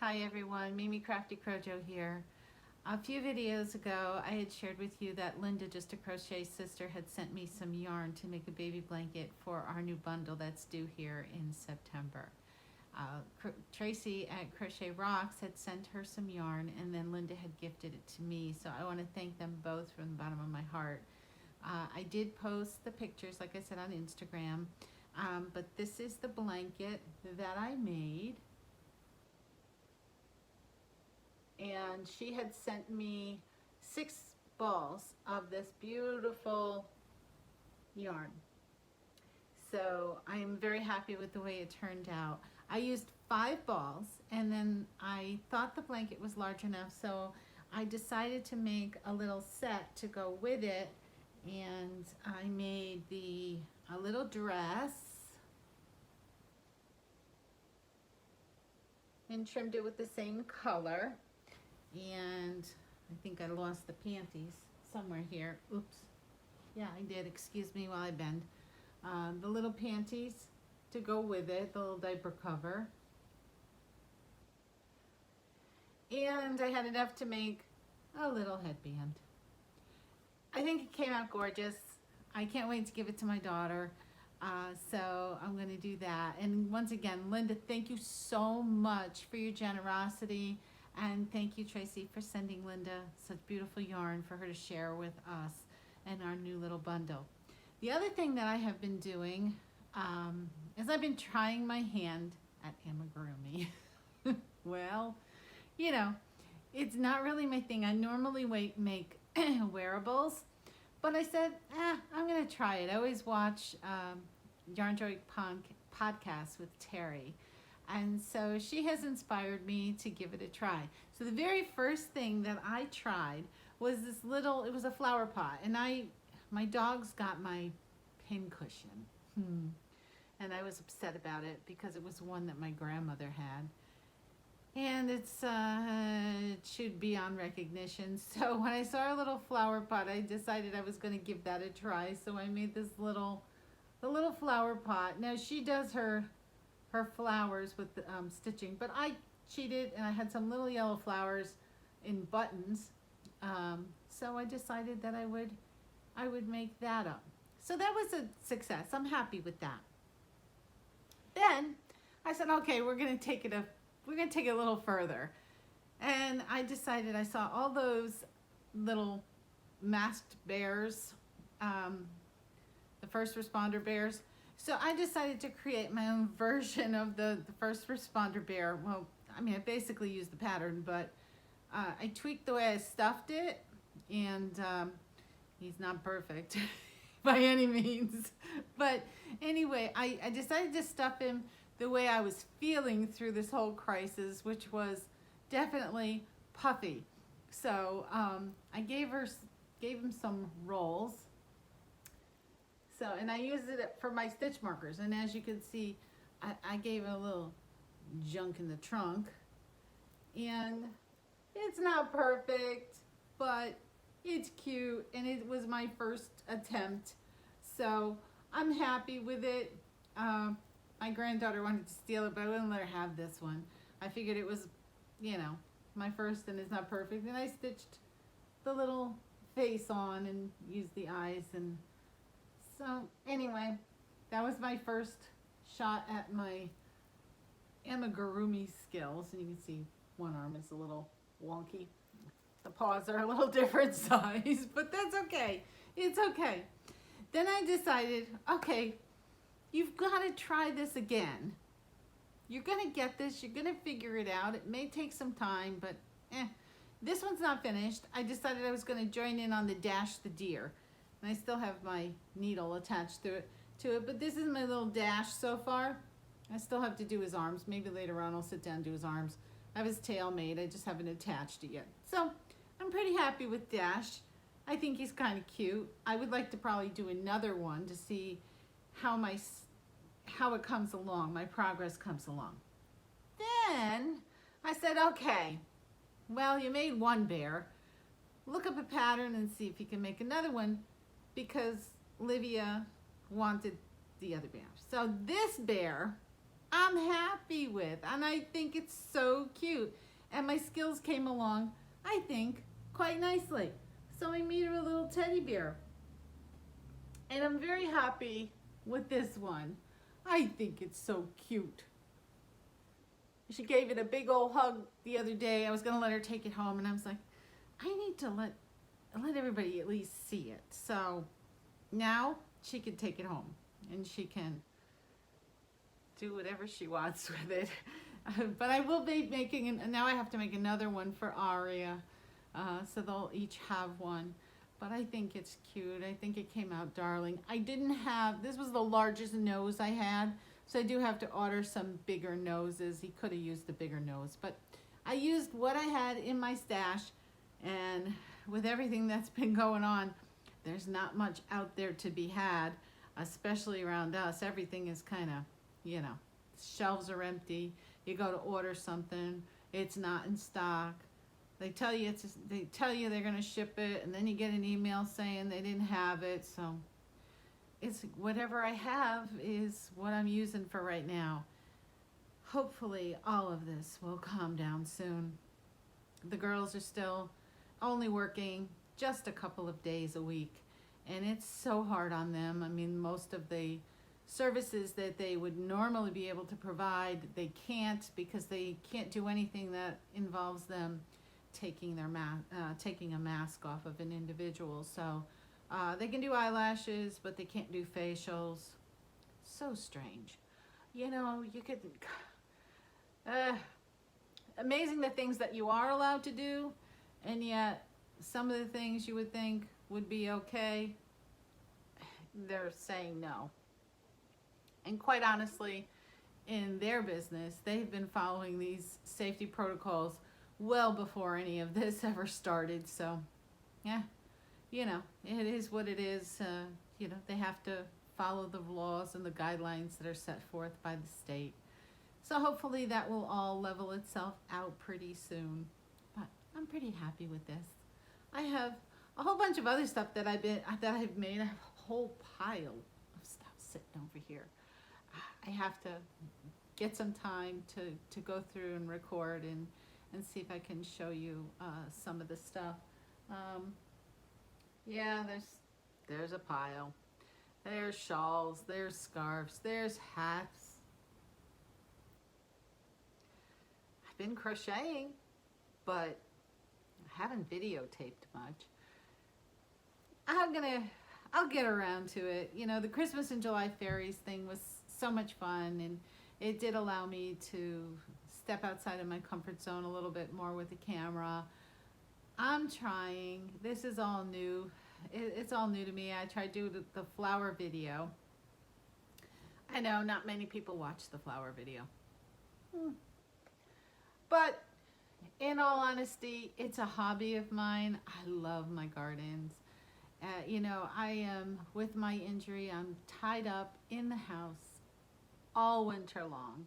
Hi everyone, Mimi Crafty Crojo here. A few videos ago I had shared with you that Linda, Just a Crochet Sister, had sent me some yarn to make a baby blanket for our new bundle that's due here in September. Tracy at Crochet Rocks had sent her some yarn, and then Linda had gifted it to me, so I want to thank them both from the bottom of my heart. I did post the pictures, like I said, on Instagram, but this is the blanket that I made. And she had sent me 6 balls of this beautiful yarn. So I am very happy with the way it turned out. I used 5 balls, and then I thought the blanket was large enough, so I decided to make a little set to go with it, and I made a little dress and trimmed it with the same color. And I think I lost the panties somewhere here. Oops. Yeah, I did. Excuse me while I bend. The little panties to go with it, the little diaper cover. And I had enough to make a little headband. I think it came out gorgeous. I can't wait to give it to my daughter. So I'm going to do that. And once again, Linda, thank you so much for your generosity. And thank you, Tracy, for sending Linda such beautiful yarn for her to share with us and our new little bundle. The other thing that I have been doing is I've been trying my hand at amigurumi. Well, you know, it's not really my thing. I normally make wearables, but I said, I'm going to try it. I always watch Yarn Joy podcasts with Terry. And so she has inspired me to give it a try. So the very first thing that I tried was this little, it was a flower pot. And my dogs got my pin cushion. And I was upset about it because it was one that my grandmother had. And it should be on recognition. So when I saw our little flower pot, I decided I was going to give that a try. So I made the little flower pot. Now she does her flowers with the stitching, but I cheated and I had some little yellow flowers in buttons, so I decided that I would make that up. So that was a success. I'm happy with that. Then I said, okay, we're gonna take it a little further, and I decided, I saw all those little masked bears, the first responder bears. So I decided to create my own version of the first responder bear. Well, I mean, I basically used the pattern, but I tweaked the way I stuffed it, and he's not perfect by any means. But anyway, I decided to stuff him the way I was feeling through this whole crisis, which was definitely puffy. So I gave him some rolls. So, and I used it for my stitch markers, and as you can see, I gave it a little junk in the trunk, and it's not perfect, but it's cute, and it was my first attempt, so I'm happy with it. My granddaughter wanted to steal it, but I wouldn't let her have this one. I figured it was, you know, my first and it's not perfect, and I stitched the little face on and used the eyes, and so anyway, that was my first shot at my amigurumi skills. And you can see one arm is a little wonky. The paws are a little different size, but that's okay. It's okay. Then I decided, okay, you've got to try this again. You're going to get this. You're going to figure it out. It may take some time, but this one's not finished. I decided I was going to join in on the Dash the Deer. And I still have my needle attached to it, but this is my little Dash so far. I still have to do his arms. Maybe later on I'll sit down and do his arms. I have his tail made, I just haven't attached it yet. So I'm pretty happy with Dash. I think he's kind of cute. I would like to probably do another one to see how it comes along, my progress comes along. Then I said, okay, well, you made one bear. Look up a pattern and see if you can make another one, because Livia wanted the other bear. So this bear I'm happy with, and I think it's so cute. And my skills came along, I think, quite nicely. So I made her a little teddy bear. And I'm very happy with this one. I think it's so cute. She gave it a big old hug the other day. I was gonna let her take it home, and I was like, I need to let everybody at least see it. So now she can take it home, and she can do whatever she wants with it. But I will be making, and now I have to make another one for Aria, so they'll each have one. But I think it's cute. I think it came out darling. I didn't have, this was the largest nose I had, so I do have to order some bigger noses. He could have used a bigger nose, but I used what I had in my stash, and with everything that's been going on, there's not much out there to be had, especially around us. Everything is kind of, you know, shelves are empty. You go to order something, it's not in stock. They tell you they're gonna ship it, and then you get an email saying they didn't have it. So it's whatever I have is what I'm using for right now. Hopefully all of this will calm down soon. The girls are still only working just a couple of days a week, and it's so hard on them. I mean, most of the services that they would normally be able to provide, they can't, because they can't do anything that involves them taking a mask off of an individual. So they can do eyelashes, but they can't do facials. So strange. You know, you could amazing the things that you are allowed to do, and yet some of the things you would think would be okay, they're saying no. And quite honestly, in their business, they've been following these safety protocols well before any of this ever started. So yeah, you know, it is what it is. You know, they have to follow the laws and the guidelines that are set forth by the state. So hopefully that will all level itself out pretty soon. But I'm pretty happy with this. I have a whole bunch of other stuff that I've made. I have a whole pile of stuff sitting over here. I have to get some time to go through and record and see if I can show you some of the stuff. Yeah, there's a pile. There's shawls, there's scarves, there's hats. I've been crocheting, but I haven't videotaped much. I'll get around to it. You know, the Christmas in July Fairies thing was so much fun, and it did allow me to step outside of my comfort zone a little bit more with the camera. I'm trying. This is all new. It's all new to me. I tried to do the flower video. I know not many people watch the flower video. But in all honesty, it's a hobby of mine. I love my gardens. You know, I am, with my injury, I'm tied up in the house all winter long.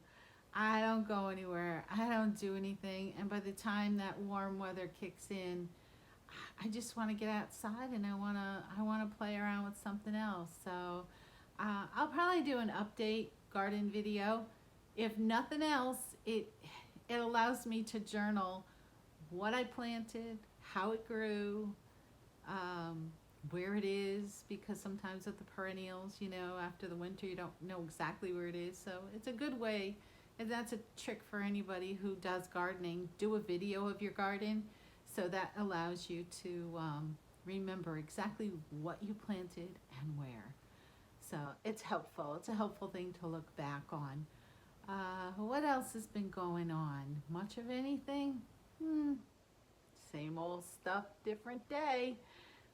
I don't go anywhere. I don't do anything. And by the time that warm weather kicks in, I just want to get outside, and I want to play around with something else. So I'll probably do an update garden video. If nothing else, it allows me to journal what I planted, how it grew, where it is, because sometimes with the perennials, you know, after the winter you don't know exactly where it is. So it's a good way, and that's a trick for anybody who does gardening. Do a video of your garden, so that allows you to remember exactly what you planted and where. So it's helpful. It's a helpful thing to look back on. What else has been going on? Much of anything? Same old stuff, different day.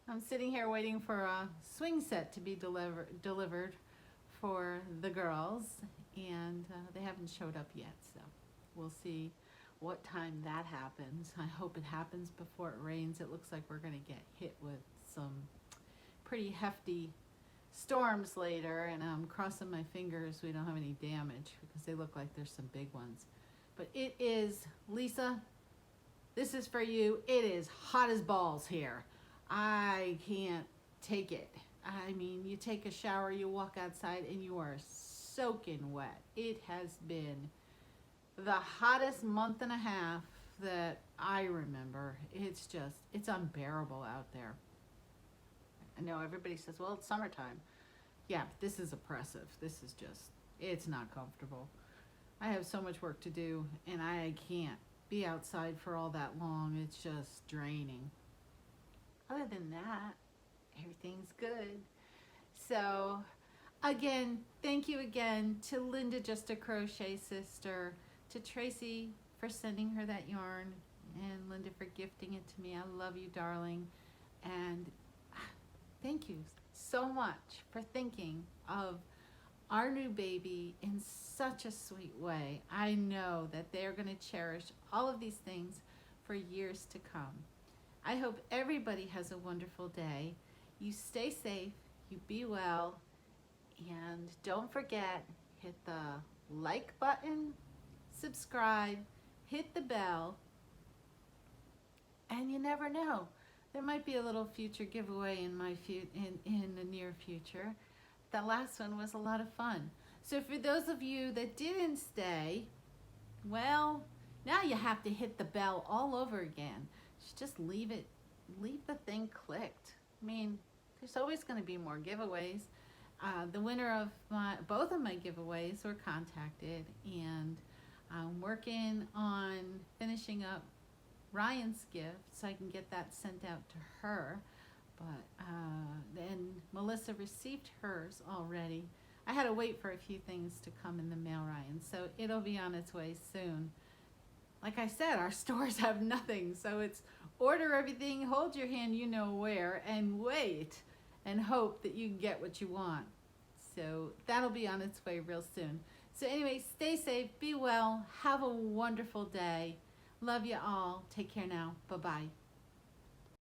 I'm sitting here waiting for a swing set to be delivered for the girls, and they haven't showed up yet, so we'll see what time that happens. I hope it happens before it rains. It looks like we're going to get hit with some pretty hefty storms later, and I'm crossing my fingers we don't have any damage, because they look like there's some big ones. But it is, Lisa, this is for you. It is hot as balls here. I can't take it. I mean, you take a shower, you walk outside, and you are soaking wet. It has been the hottest month and a half that I remember. It's unbearable out there. I know everybody says, well, it's summertime. Yeah, but this is oppressive. It's not comfortable. I have so much work to do, and I can't be outside for all that long. It's just draining. Other than that, everything's good. So, again, thank you again to Linda, Just a Crochet Sister, to Tracy for sending her that yarn, and Linda for gifting it to me. I love you, darling. And thank you so much for thinking of our new baby in such a sweet way. I know that they're going to cherish all of these things for years to come. I hope everybody has a wonderful day. You stay safe, you be well, and don't forget, hit the like button, subscribe, hit the bell, and you never know. There might be a little future giveaway in the near future. The last one was a lot of fun. So for those of you that didn't stay, well, now you have to hit the bell all over again. Just leave the thing clicked. I mean, there's always going to be more giveaways. The winner of both of my giveaways were contacted, and I'm working on finishing up Ryan's gift so I can get that sent out to her. But then Melissa received hers already. I had to wait for a few things to come in the mail, Ryan, so it'll be on its way soon. Like I said, our stores have nothing, so it's order everything, hold your hand you know where, and wait and hope that you get what you want. So that'll be on its way real soon. So anyway, stay safe, be well, have a wonderful day. Love you all. Take care now. Bye-bye.